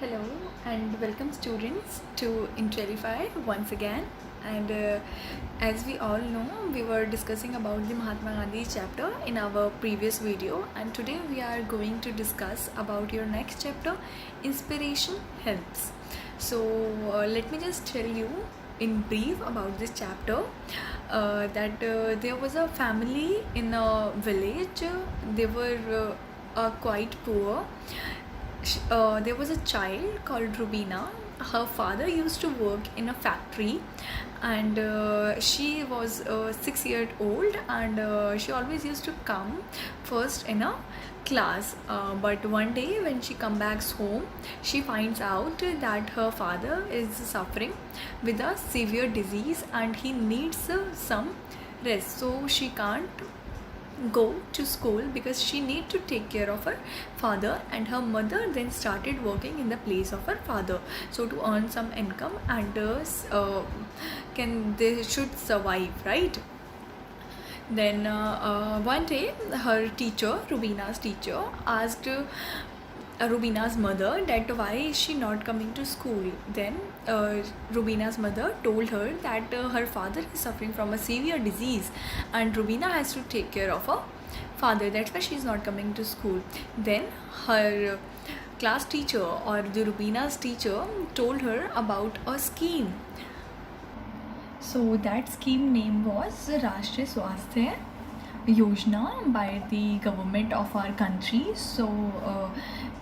Hello and welcome students to Intelify once again. And as we all know, we were discussing about the Mahatma Gandhi chapter in our previous video, and today we are going to discuss about your next chapter, Inspiration Helps. So let me just tell you in brief about this chapter that there was a family in a village. They were quite poor. There was a child called Rubina. Her father used to work in a factory, and she was 6 years old, and she always used to come first in a class. But one day when she comes back home, she finds out that her father is suffering with a severe disease and he needs some rest. So she can't go to school because she need to take care of her father, and her mother then started working in the place of her father, so to earn some income, and can they should survive, right? Then one day her teacher, Rubina's teacher, asked Rubina's mother that why is she not coming to school. Then Rubina's mother told her that her father is suffering from a severe disease and Rubina has to take care of her father, that's why she's not coming to school. Then her class teacher, or the Rubina's teacher, told her about a scheme. So that scheme name was Rashtriya Swasthya Yojana by the government of our country. So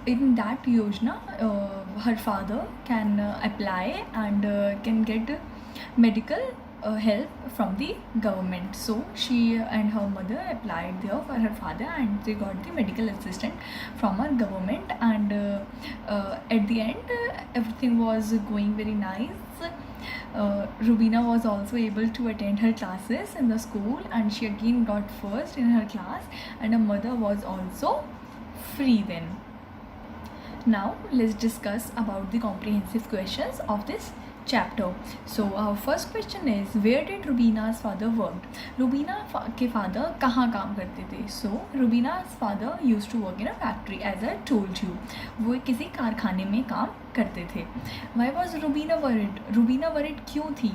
in that Yojana, her father can apply and can get medical help from the government. So she and her mother applied there for her father and they got the medical assistant from our government, and at the end everything was going very nice. Rubina was also able to attend her classes in the school, and she again got first in her class, and her mother was also free then. Now let's discuss about the comprehensive questions of this chapter. So our first question is, where did Rubina's father worked? Rubina के father कहाँ काम करते थे? So Rubina's father used to work in a factory, as I told you. वो किसी कारखाने में काम करते थे. Why was Rubina worried? Rubina worried क्यों थी?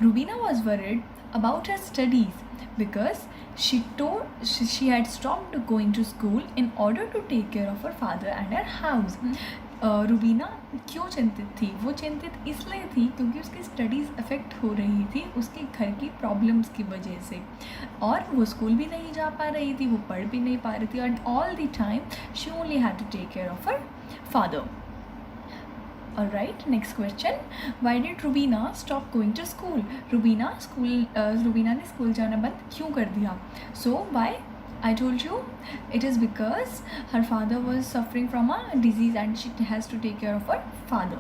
Rubina was worried about her studies because she had stopped going to school in order to take care of her father and her house. Rubina क्यों चिंतित थी? वो चिंतित इसलिए थी क्योंकि उसकी स्टडीज़ अफेक्ट हो रही थी उसके घर की प्रॉब्लम्स की वजह से, और वो स्कूल भी नहीं जा पा रही थी, वो पढ़ भी नहीं पा रही थी, and all the time she only had to take care of her father. Alright, next question. Why did Rubina stop going to school? Rubina ने स्कूल जाना बंद क्यों कर दिया? So why? I told you, it is because her father was suffering from a disease and she has to take care of her father.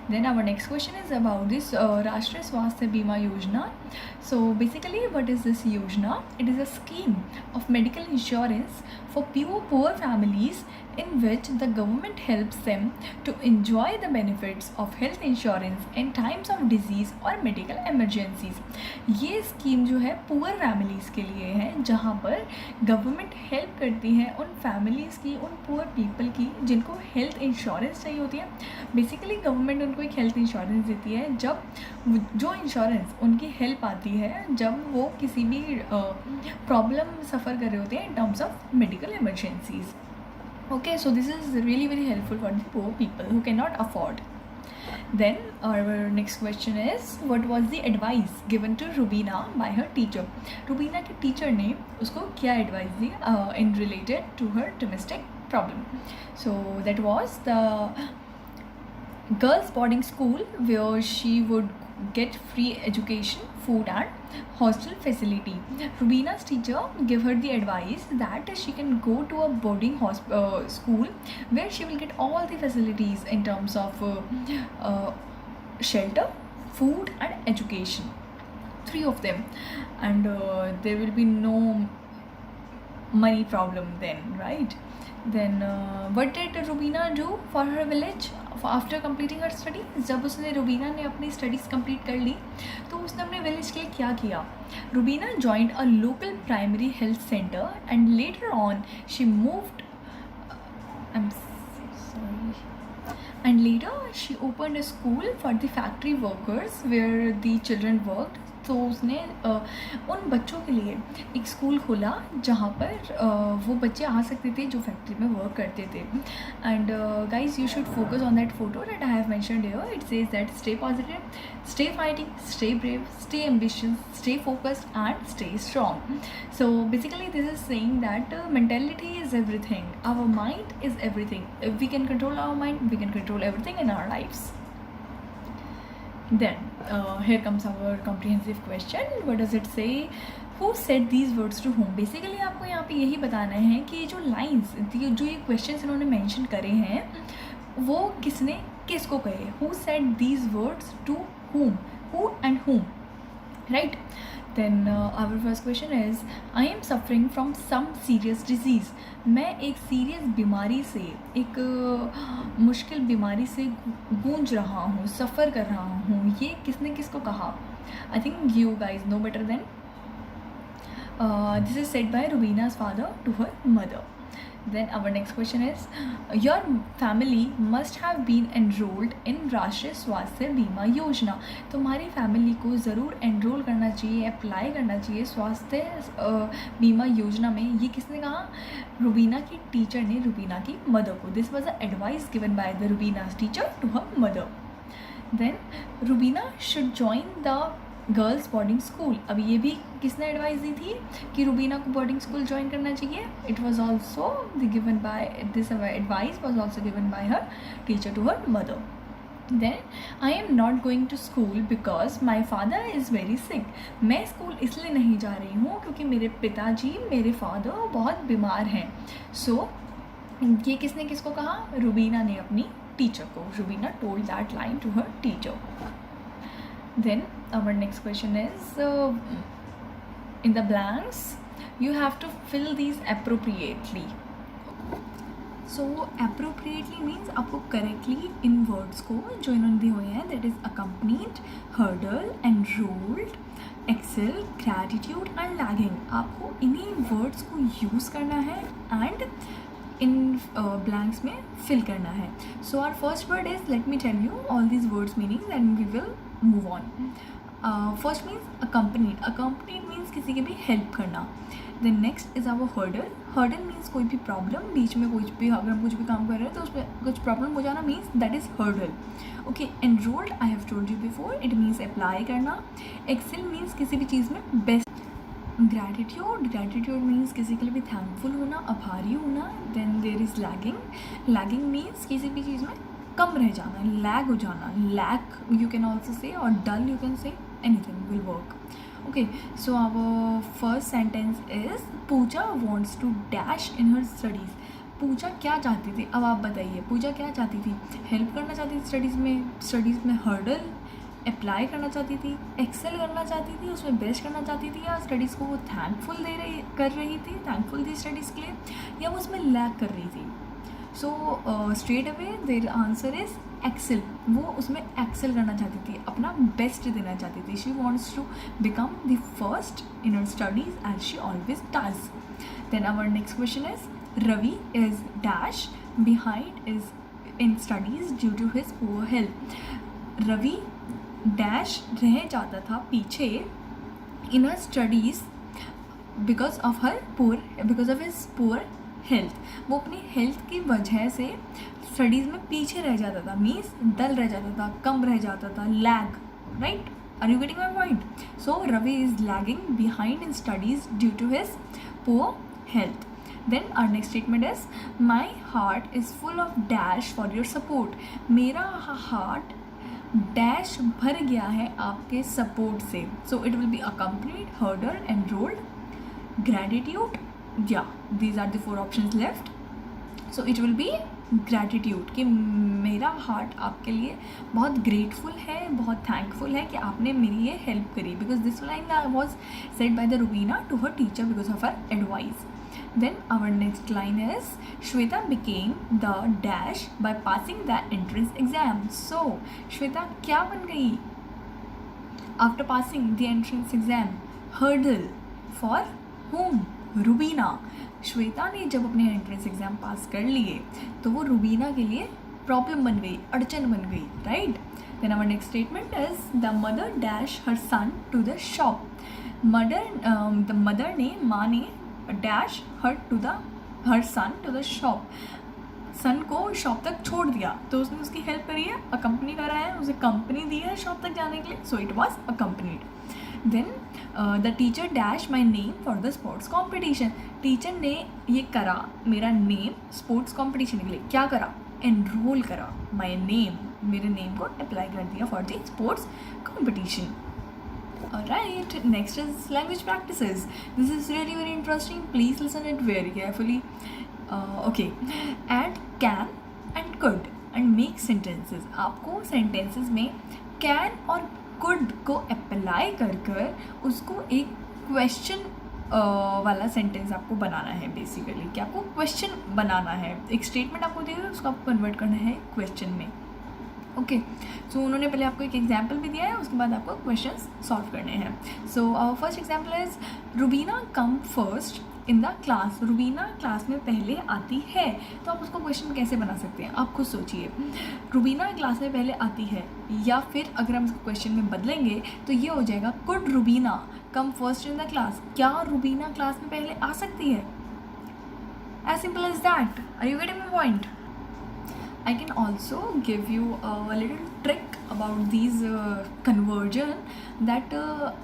Then our next question is about this Rashtriya Swasthya Bima Yojana. So basically, what is this Yojana? It is a scheme of medical insurance for poor families in which the government helps them to enjoy the benefits of health insurance in times of disease or medical emergencies. ये scheme जो है poor families के लिए है, जहाँ पर government help करती है उन फैमिलीज़ की, उन पुअर पीपल की जिनको हेल्थ इंश्योरेंस चाहिए होती है. बेसिकली गवर्नमेंट उनको एक हेल्थ इंश्योरेंस देती है, जब जो इंश्योरेंस उनकी हेल्प आती है जब वो किसी भी प्रॉब्लम सफ़र कर रहे होते हैं in terms of medical emergencies. Okay, so this is really very helpful for the poor people who cannot afford. Then our next question is, what was the advice given to Rubina by her teacher? Rubina के teacher ने उसको क्या advice the in related to her domestic problem? So that was the girls boarding school where she would get free education, food and hostel facility. Rubina's teacher gave her the advice that she can go to a boarding school where she will get all the facilities in terms of shelter, food and education. 3 of them, and there will be no money problem then, right? Then what did Rubina do for her village after completing her study? जब उसने रूबीना ने अपनी studies complete कर ली तो उसने अपने village के लिए क्या किया? Rubina joined a local primary health center and later on she moved I'm sorry And later she opened a school for the factory workers where the children worked. तो उसने उन बच्चों के लिए एक स्कूल खोला जहाँ पर वो बच्चे आ सकते थे जो फैक्ट्री में वर्क करते थे. And guys you should focus on that photo that I have mentioned here. It says that stay positive, stay fighting, stay brave, stay ambitious, stay focused and stay strong. So basically this is saying that mentality is everything. Our mind is everything. If we can control our mind, we can control everything in our lives. Then here comes our comprehensive question. What does it say? Who said these words to whom? Basically आपको यहाँ पे यही बताना है कि जो lines, जो ये questions इन्होंने mention करे हैं वो किसने किसको कहे. Who said these words to whom? Who and whom? Right? Then our first question is, I am suffering from some serious disease. मैं एक सीरियस बीमारी से, एक मुश्किल बीमारी से गूंज रहा हूँ, सफ़र कर रहा हूँ. ये किसने किसको कहा? I think you guys know better than. This is said by Rubina's father to her mother. Then our next question is, your family must have been enrolled in राष्ट्रीय स्वास्थ्य बीमा योजना. तुम्हारी फैमिली को ज़रूर एनरोल करना चाहिए, अप्लाई करना चाहिए स्वास्थ्य बीमा योजना में. ये किसने कहा? रुबीना की टीचर ने रुबीना की मदर को. This was a advice given by the Rubina's teacher to her mother. Then Rubina should join the girls boarding school. अभी ये भी किसने एडवाइस दी थी कि रुबीना को बोर्डिंग स्कूल ज्वाइन करना चाहिए? It was also given by, this advice was also given by her teacher to her mother. Then I am not going to school because my father is very sick. मैं school इसलिए नहीं जा रही हूँ क्योंकि मेरे पिताजी, मेरे फादर बहुत बीमार हैं. सो ये किसने किसको कहा? रुबीना ने अपनी टीचर को. Rubina told that line to her teacher. Then our next question is, in the blanks you have to fill these appropriately. So appropriately means आपको correctly इन words को जो इन्होंने दिए हुए हैं, that is accompanied, hurdle, enrolled, excel, gratitude and lagging, आपको इन्हीं words को use करना है and इन blanks में fill करना है. So our first word is, let me tell you all these words meanings and we will move on. First means accompanied. Accompanied means किसी की भी help करना. Then next is our hurdle. Hurdle means कोई भी problem, बीच में कुछ भी, अगर हम कुछ भी काम कर रहे हैं तो उसमें कुछ problem हो जाना, means that is hurdle. Okay, enrolled I have told you before, it means apply करना. Excel means किसी भी चीज़ में best. Gratitude means किसी के लिए भी thankful होना, आभारी होना. Then there is lagging means किसी भी चीज़ में कम रह जाना, lag हो जाना. Lack you can also say, or dull you can say, anything will work. Okay, so our first sentence is, Puja wants to dash in her studies. पूजा क्या चाहती थी? अब आप बताइए, पूजा क्या चाहती थी? हेल्प करना चाहती थी स्टडीज़ में हर्डल अप्लाई करना चाहती थी, एक्सेल करना चाहती थी, उसमें बेस्ट करना चाहती थी, या स्टडीज़ को वो थैंकफुल कर रही थी, थैंकफुल थी स्टडीज़ के लिए, या वो उसमें लैग कर रही थी? So straight away their answer is excel. वो उसमें एक्सेल करना चाहती थी, अपना बेस्ट देना चाहती थी. She wants to become the first in her studies as she always does. Then our next question is, Ravi is dash behind is in studies due to his poor health. Ravi dash रह जाता था पीछे in her studies because of his poor health. वो अपनी health की वजह से studies में पीछे रह जाता था, मीन्स डल रह जाता था, कम रह जाता था, lag. Right? Are you getting my point? So Ravi is lagging behind in studies due to his poor health. Then our next statement is, my heart is full of dash for your support. मेरा heart dash भर गया है आपके support से. So it will be accompanied, hurdle, enrolled, gratitude. Yeah, these are the 4 options left. So it will be gratitude, कि मेरा heart आपके लिए बहुत ग्रेटफुल है, बहुत थैंकफुल है कि आपने मेरी ये हेल्प करी. Because this line was said by the Rubina to her teacher because of her advice. Then our next line is, Shweta became the dash by passing the entrance exam. So Shweta क्या बन गई after passing the entrance exam? Hurdle for whom? Rubina. Shweta ने जब अपने entrance exam pass कर लिए तो वो रुबीना के लिए प्रॉब्लम बन गई, अड़चन बन गई, right. Then our next statement is the mother dash her son to the shop. The mother ने, माँ ने dash her son to the shop, son को शॉप तक छोड़ दिया, तो उसने उसकी हेल्प करी है, अकम्पनी करा है, उसे कंपनी दी है शॉप तक जाने के लिए, so it was accompanied. Then the teacher dash my name for the sports competition. Teacher ने ये करा मेरा नेम स्पोर्ट्स कॉम्पिटिशन के लिए, क्या करा, एनरोल करा, माई नेम, मेरे नेम को अप्लाई कर दिया for the sports competition. Alright, next is language practices. This is really very interesting. Please listen it very carefully. Okay, add can and could and make sentences. आपको sentences में can और could को apply कर उसको एक question वाला sentence आपको बनाना है. बेसिकली क्या आपको क्वेश्चन बनाना है, एक स्टेटमेंट आपको दिया है उसको आपको कन्वर्ट करना है क्वेश्चन में. ओके, सो उन्होंने पहले आपको एक एग्जाम्पल भी दिया है, उसके बाद आपको क्वेश्चंस सॉल्व करने हैं. So our first example is Rubina come first in the class. Rubina class में पहले आती है, तो आप उसको क्वेश्चन कैसे बना सकते हैं, आप खुद सोचिए. रुबीना क्लास में पहले आती है, या फिर अगर हम इसको क्वेश्चन में बदलेंगे तो ये हो जाएगा could Rubina come first in the class. क्या रुबीना क्लास में पहले आ सकती है? As simple as that. Are you getting my point? I can also give you a little trick about these conversion, that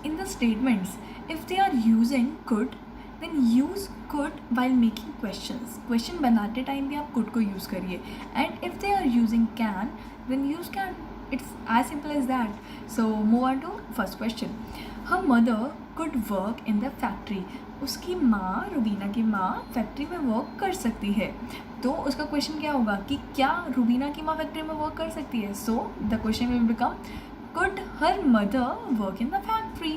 in the statements, if they are using could, then use could while making questions. Question बनाते time भी आप could को use करिए. And if they are using can, then use can. It's as simple as that. So move on to first question. Her mother could work in the factory. उसकी माँ, रुबीना की माँ factory में work कर सकती है. तो उसका क्वेश्चन क्या होगा कि क्या रुबीना की माँ फैक्ट्री में वर्क कर सकती है. सो the question will become could her mother work in the factory.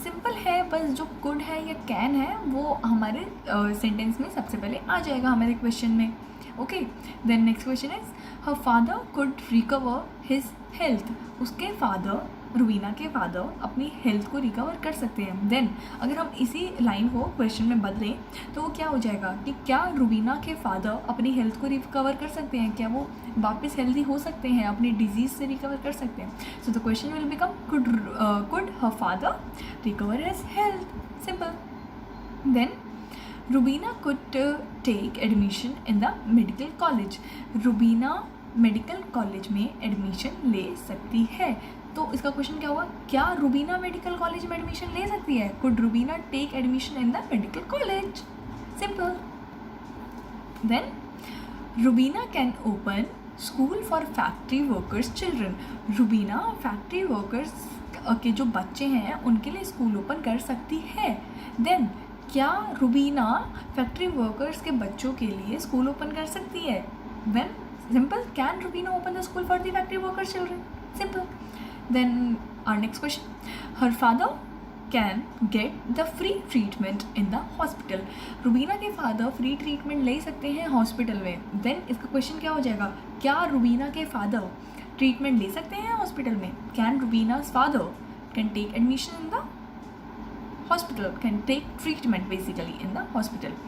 Simple है, बस जो कुड है या कैन है वो हमारे सेंटेंस में सबसे पहले आ जाएगा हमारे क्वेश्चन में. Okay, then next question is her father could recover his health. उसके फादर, रुबीना के फादर अपनी हेल्थ को रिकवर कर सकते हैं. देन अगर हम इसी लाइन को क्वेश्चन में बदलें तो वो क्या हो जाएगा कि क्या रुबीना के फादर अपनी हेल्थ को रिकवर कर सकते हैं, क्या वो वापस हेल्दी हो सकते हैं, अपनी डिजीज़ से रिकवर कर सकते हैं. So the question will become could her father recover his health. Simple. Then Rubina could take admission in the medical college. Rubina medical college में एडमिशन ले सकती है. तो इसका क्वेश्चन क्या होगा, क्या रुबीना मेडिकल कॉलेज में एडमिशन ले सकती है. Could Rubina take admission in the medical college. Simple. Then Rubina can open school for factory workers children. Rubina factory workers के जो बच्चे हैं उनके लिए स्कूल ओपन कर सकती है. देन क्या रुबीना फैक्ट्री वर्कर्स के बच्चों के लिए स्कूल ओपन कर सकती है. Then simple, can Rubina open the school for the factory workers children. Simple. Then our next question, her father can get the free treatment in the hospital. Rubina के father free treatment ले सकते हैं hospital में. Then इसका question क्या हो जाएगा, क्या रुबीना के फादर ट्रीटमेंट ले सकते हैं हॉस्पिटल में. Can Rubina's father can take admission in the hospital, can take treatment basically in the hospital.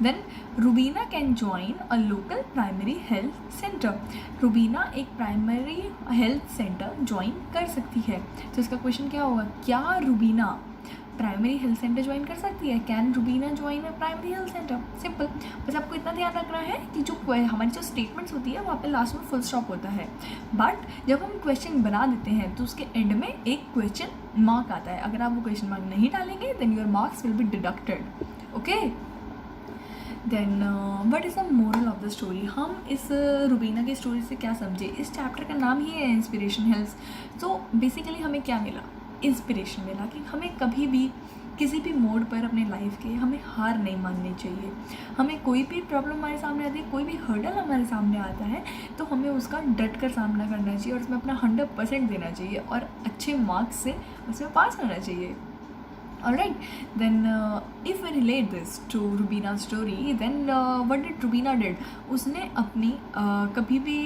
Then Rubina can join a local primary health centre. Rubina एक प्राइमरी हेल्थ सेंटर ज्वाइन कर सकती है. तो इसका क्वेश्चन क्या होगा, क्या Rubina primary health centre join कर सकती है. Can Rubina join a primary health centre. Simple. बस आपको इतना ध्यान रखना है कि जो हमारी जो स्टेटमेंट्स होती है वहाँ पे लास्ट में फुल स्टॉप होता है, बट जब हम क्वेश्चन बना देते हैं तो उसके एंड में एक क्वेश्चन मार्क आता है. अगर आप वो क्वेश्चन मार्क नहीं डालेंगे then your marks will be deducted. Okay. Then what is the moral of the story. हम इस रुबीना की स्टोरी से क्या समझे, इस चैप्टर का नाम ही है इंस्पिरेशन हेल्प्स. तो बेसिकली हमें क्या मिला, इंस्पिरेशन मिला कि हमें कभी भी किसी भी मोड पर अपने लाइफ के हमें हार नहीं माननी चाहिए. हमें कोई भी प्रॉब्लम हमारे सामने आती है, कोई भी हर्डल हमारे सामने आता है तो हमें उसका डट कर सामना करना चाहिए और उसमें अपना 100% देना चाहिए और अच्छे मार्क्स से उसमें पास होना चाहिए. Alright, then if we relate this to Rubina's story, then what did Rubina did? उसने अपनी कभी भी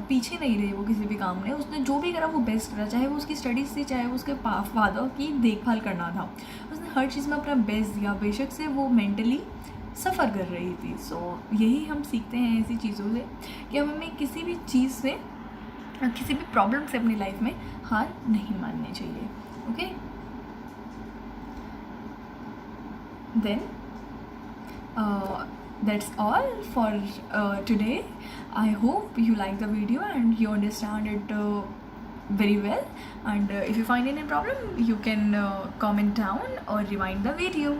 पीछे नहीं रही वो किसी भी काम में. उसने जो भी करा वो बेस्ट करा, चाहे वो उसकी स्टडीज़ से, चाहे वो उसके फादर की देखभाल करना था. उसने हर चीज़ में अपना बेस्ट दिया. बेशक से वो मेंटली सफ़र कर रही थी. सो यही हम सीखते हैं ऐसी चीज़ों से कि हमें किसी भी चीज़ से, किसी भी प्रॉब्लम से अपनी लाइफ में हार नहीं माननी चाहिए. Okay, then that's all for today. I hope you like the video and you understand it very well, and if you find any problem you can comment down or rewind the video.